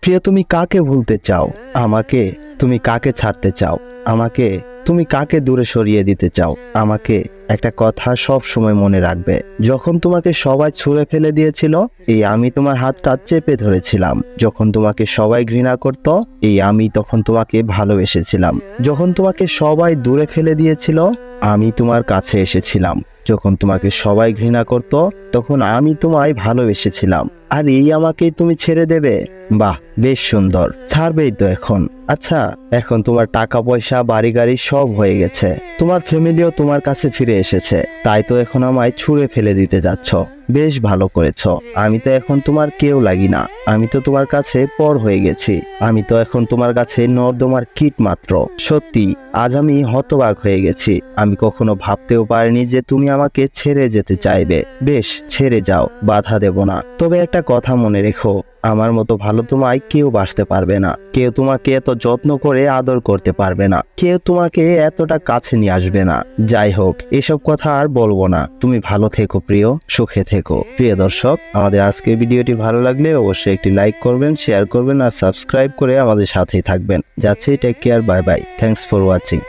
প্রিয়, তুমি কাকে ভুলতে চাও? আমাকে? তুমি কাকে ছাড়তে চাও? আমাকে? তুমি কাকে দূরে সরিয়ে দিতে চাও? আমাকে? একটা কথা সব সময় মনে রাখবে, যখন তোমাকে সবাই ছুঁড়ে ফেলে দিয়েছিল, এই আমি তোমার হাতটা চেপে ধরেছিলাম। যখন তোমাকে সবাই ঘৃণা করত, এই আমি তখন তোমাকে ভালোবেসেছিলাম। যখন তোমাকে সবাই দূরে ফেলে দিয়েছিল, আমি তোমার কাছে এসেছিলাম। যখন তোমাকে সবাই ঘৃণা করত, তখন আমি তোমায় ভালোবেসেছিলাম। আর এই আমাকেই তুমি ছেড়ে দেবে? বাহ, বেশ সুন্দর। ছাড়বেই তো এখন। আচ্ছা, এখন তোমার টাকা পয়সা বাড়ি গাড়ি সব হয়ে গেছে, তোমার ফ্যামিলিও তোমার কাছে ফিরে এসেছে, তাই তো এখন আমায় ছুঁড়ে ফেলে দিতে যাচ্ছ। বেশ ভালো করেছ। আমি তো এখন তোমার কেউ লাগি না। আমি তো তোমার কাছে পর হয়ে গেছি। আমি তো এখন তোমার কাছে নর্দমার কীট মাত্র। সত্যি, আজ আমি হতবাক হয়ে গেছি। আমি কখনো ভাবতেও পারিনি যে তুমি আমাকে ছেড়ে যেতে চাইবে। বেশ, ছেড়ে যাও, বাধা দেব না। তবে একটা কথা মনে রেখো, আমার মতো ভালো তোমায় কেউ বাসতে পারবে না। কেউ তোমাকে এত যত্ন করে আদর করতে পারবে না। কেউ তোমাকে এতটা কাছে নিয়ে আসবে না। যাই হোক, এসব কথা আর বলবো না। তুমি ভালো থেকো প্রিয়, সুখে থেকো। প্রিয় দর্শক, আমাদের আজকের ভিডিওটি ভালো লাগলে অবশ্যই একটি লাইক করবেন, শেয়ার করবেন আর সাবস্ক্রাইব করে আমাদের সাথেই থাকবেন। যাচ্ছি, take care, bye bye, thanks for watching.